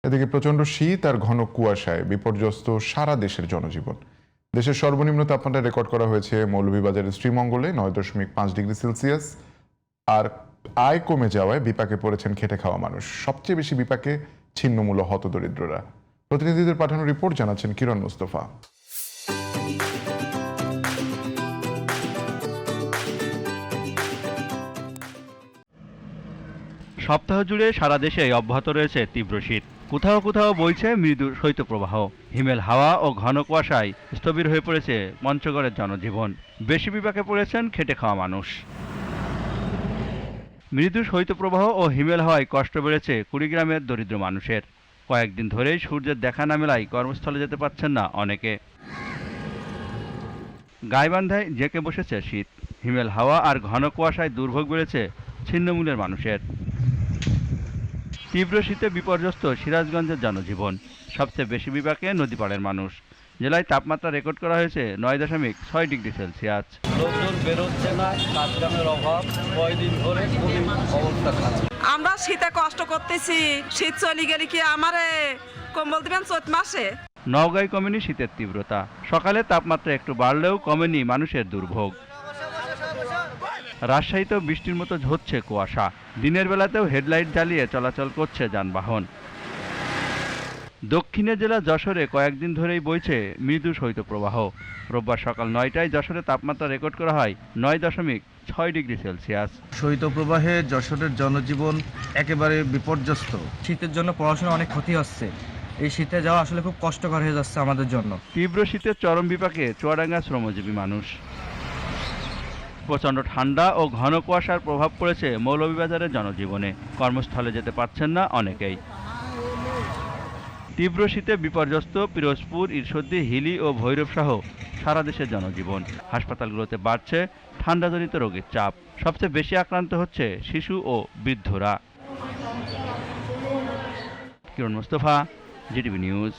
এদিকে প্রচণ্ড শীত আর ঘন কুয়াশায় বিপর্যস্ত সারা দেশের জনজীবন। দেশের সর্বনিম্ন তাপমাত্রা রেকর্ড করা হয়েছে মৌলভীবাজারের শ্রীমঙ্গলে 9.5 ডিগ্রি সেলসিয়াস। আর আয় কমে যাওয়ায় বিপাকে পড়েছেন খেটে খাওয়া মানুষ। সবচেয়ে বেশি বিপাকে ছিন্নমূল হতদরিদ্ররা। প্রতিনিধিদের পাঠানো রিপোর্ট জানাচ্ছেন কিরণ মুস্তফা। সপ্তাহ জুড়ে সারা দেশে অব্যাহত রয়েছে তীব্র শীত। কোথাও কোথাও বইছে মৃদু শৈত্যপ্রবাহ। হিমেল হাওয়া ও ঘন কুয়াশায় স্থবির হয়ে পড়েছে পঞ্চগড়ের জনজীবন। বেশি বিপাকে পড়েছেন খেটে খাওয়া মানুষ। মৃদু শৈত্যপ্রবাহ ও হিমেল হাওয়ায় কষ্ট বেড়েছে কুড়িগ্রামের দরিদ্র মানুষের। কয়েকদিন ধরেই সূর্যের দেখা না মেলায় কর্মস্থলে যেতে পারছেন না অনেকে। গাইবান্ধায় জেঁকে বসেছে শীত। হিমেল হাওয়া আর ঘন কুয়াশায় দুর্ভোগ বেড়েছে ছিন্নমূলের মানুষের। তীব্র শীতে বিপর্যস্ত সিরাজগঞ্জের জনজীবন। সবচেয়ে বেশি বিপাকে নদীপাড়ের মানুষ। জেলায় তাপমাত্রা রেকর্ড করা হয়েছে 9.6 ডিগ্রি সেলসিয়াস। লোকজন বেরোচ্ছে না, কাজকামের অভাব, কয়দিন ধরে খুবই অবস্থা খারাপ। আমরা শীতে কষ্ট করতেছি, শীত চলে গেলে কি আমারে কম্বল দিবেন চৈত মাসে? নওগাঁয় কমেনি শীতের তীব্রতা। সকালে তাপমাত্রা একটু বাড়লেও কমেনি মানুষের দুর্ভোগ। রাজশাহীতেও বৃষ্টির মতো ঝরছে কুয়াশা। দিনের বেলাতেও হেডলাইট জ্বালিয়ে চলাচল করছে যানবাহন। দক্ষিণে জেলা যশোরে কয়েকদিন ধরেই বইছে মৃদু শৈত্যপ্রবাহ। রোববার সকাল 9টায় যশোরে তাপমাত্রা রেকর্ড করা হয় 9.6 ডিগ্রি সেলসিয়াস। শৈত্যপ্রবাহে যশোরের জনজীবন একেবারে বিপর্যস্ত। শীতের জন্য পড়াশোনা অনেক ক্ষতি হচ্ছে। এই শীতে যাওয়া আসলে খুব কষ্টকর হয়ে যাচ্ছে আমাদের জন্য। তীব্র শীতের চরম বিপাকে চুয়াডাঙ্গা শ্রমজীবী মানুষ। প্রচণ্ড ঠান্ডা ও ঘন কুয়াশার প্রভাব পড়েছে মৌলভীবাজারের জনজীবনে। কর্মস্থলে যেতে পারছেন না অনেকেই। তীব্র শীতে বিপর্যস্ত পিরোজপুর, ঈশ্বরদী, হিলি ও ভৈরব সহ সারা দেশের জনজীবন। হাসপাতালগুলোতে বাড়ছে ঠান্ডাজনিত রোগের চাপ। সবচেয়ে বেশি আক্রান্ত হচ্ছে শিশু ও বৃদ্ধরা। কিরণ মুস্তফা, জিটিভি নিউজ।